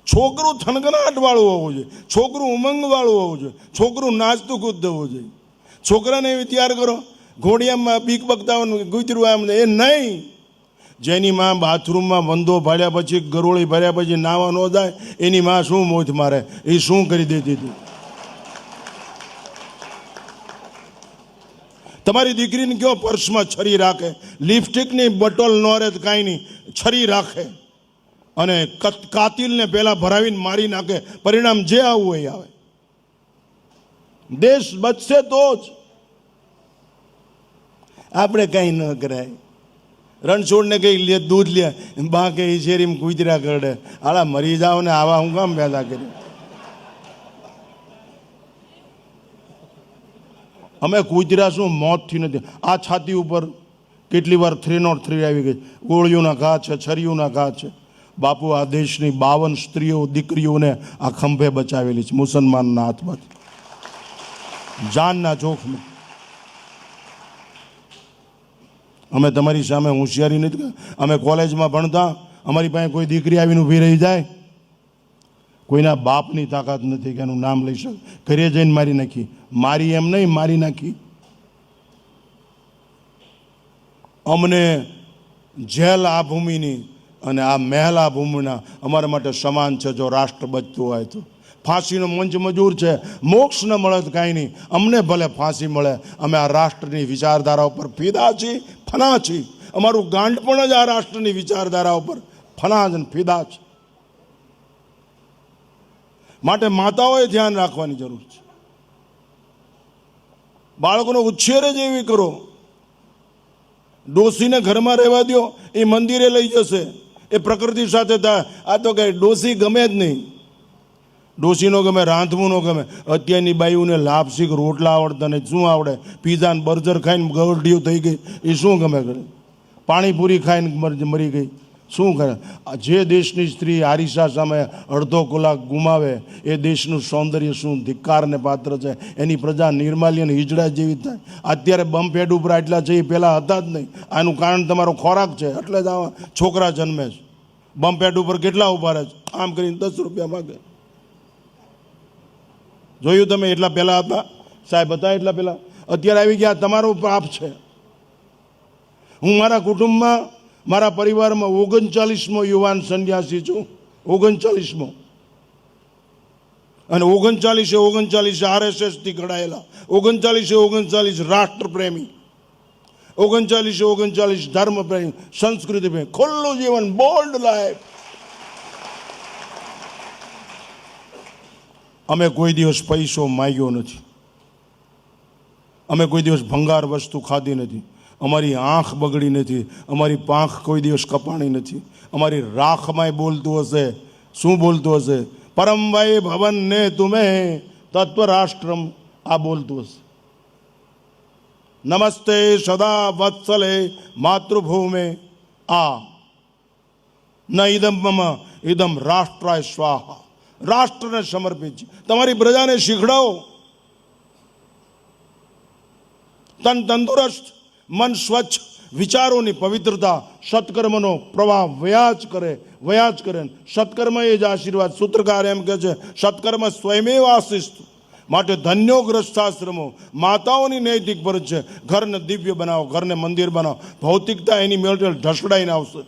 છોકરું થનગનાટવાળું હોવું જોઈએ, છોકરું ઉમંગવાળું હોવું જોઈએ, છોકરું નાચતું કૂદતું હોવું જોઈએ. છોકરાને એવી તૈયાર કરો ઘોડિયામાં બીક બગતાવાનું ગુજરું આમ, એ નહીં. જેની માં બાથરૂમમાં વંદો ભાડ્યા પછી ગરોળી ભર્યા પછી નાવા ન જાય, એની માં શું મોજ મારે, એ શું કરી દેતી હતી. તમારી દીકરીને કયો પર્સમાં છરી રાખે, લિપસ્ટિકની બોટલ ન રહે કાંઈ નહીં, છરી રાખે અને કાતિલને પહેલાં ભરાવીને મારી નાખે. પરિણામ જે આવું હોય આવે. દેશ બચશે તો જ. આપણે કાંઈ ન કરાય. રણછોડને કંઈ લે દૂધ લે, બા કે શેરીમાં કૂતરા કરડે, આલા મરી જાઓ ને આવા હું કામ પેદા કરી. અમે કૂતરા શું મોતથી નથી. આ છાતી ઉપર કેટલી વાર 303 આવી ગઈ, ગોળીઓના ઘા છે, છરીઓના ઘા છે. બાપુ આ દેશની 52 સ્ત્રીઓ દીકરીઓને આ ખંભે બચાવેલી છે મુસલમાનના હાથમાંથી, જાનના જોખમે. અમે તમારી સામે હોશિયારી નથી. અમે કોલેજમાં ભણતા, અમારી પાસે કોઈ દીકરી આવીને ઊભી રહી જાય, કોઈના બાપની તાકાત નથી કે એનું નામ લઈ શકે. ઘરે જઈને મારી નાખી, મારી એમ નહીં, મારી નાખી. અમને જેલ આ ભૂમિની અને આ મહેલ આ ભૂમિના અમારા માટે સમાન છે. જો રાષ્ટ્ર બચતું હોય તો ફાંસીનો મંચ મજૂર છે, મોક્ષ ન મળે તો કાંઈ નહીં, અમને ભલે ફાંસી મળે. અમે આ રાષ્ટ્રની વિચારધારા ઉપર ફિદા છીએ, ફના છીએ. અમારું ગાંડ પણ જ આ રાષ્ટ્રની વિચારધારા ઉપર ફના જ ફિદા છે. માટે માતાઓએ ધ્યાન રાખવાની જરૂર છે. બાળકોનો ઉછેર જ એવી કરો. ડોસીને ઘરમાં રહેવા દો, એ મંદિરે લઈ જશે, એ પ્રકૃતિ સાથે થાય. આ તો કે ડોસી ગમે જ નહીં. ડોસીનો ગમે, રાંધવું ન ગમે. અત્યારની બાઈઓને લાપસી રોટલા આવડતા નહીં, શું આવડે? પીઝા ને બર્ગર ખાઈને ગરડીઓ થઈ ગઈ, એ શું ગમે કરે? પાણીપુરી ખાઈને મરી ગઈ, શું કરે? જે દેશની સ્ત્રી આરિસા સામે અડધો કલાક ગુમાવે, એ દેશનું સૌંદર્ય શું ધિક્કારને પાત્ર છે. એની પ્રજા નિર્માલ્ય અને હિજડા જેવી થાય. અત્યારે બમ્પ હેડ ઉપર આટલા છે, એ પહેલાં હતા જ નહીં. આનું કારણ તમારો ખોરાક છે, એટલે જ આવા છોકરા જન્મે છે. બમ્પ હેડ ઉપર કેટલા ઉભા રહે છે, આમ કરીને 10 રૂપિયા માગે. જોયું તમે? એટલા પહેલાં હતા સાહેબ, હતા એટલા પહેલાં. અત્યારે આવી ગયા. તમારો પાપ છે. હું મારા કુટુંબમાં, મારા પરિવારમાં 39મો યુવાન સંન્યાસી છું. 39મો. અને 39 RSSથી ઘડાયેલા, 39 રાષ્ટ્રપ્રેમી, 39 ધર્મપ્રેમી, સંસ્કૃતિ પ્રેમી, ખુલ્લું જીવન, બોલ્ડ લાઈફ. અમે કોઈ દિવસ પૈસો માંગ્યો નથી. અમે કોઈ દિવસ ભંગાર વસ્તુ ખાધી નથી. અમારી આંખ બગડી નથી. અમારી પાંખ કોઈ દિવસ કપાણી નથી. અમારી રાખમાંય બોલતું હશે. શું બોલતું હશે? પરમભાઈ ભવન ને તુમે તત્વ રાષ્ટ્રમ, આ બોલતું હશે. નમસ્તે સદા વત્સલે માતૃભૂમે, આ ન ઇદમ મમ ઇદમ રાષ્ટ્રાય સ્વાહા. રાષ્ટ્રને સમર્પિત છે. તમારી પ્રજાને શીખડાવો. તન તંદુરસ્ત, મન સ્વચ્છ, વિચારોની પવિત્રતા, સત્કર્મનો પ્રવાહ વયા જ કરે. સત્કર્મ એ જ આશીર્વાદ. સૂત્રકાર એમ કહે છે, સત્કર્મ સ્વયમેવ આશિસ્તુ. માટે ધન્યો ગ્રસ્થાશ્રમો. માતાઓની નૈતિક ફરજ છે. ઘરને દિવ્ય બનાવો, ઘરને મંદિર બનાવો. ભૌતિકતા એની મેળે ઢસડાઈને આવશે.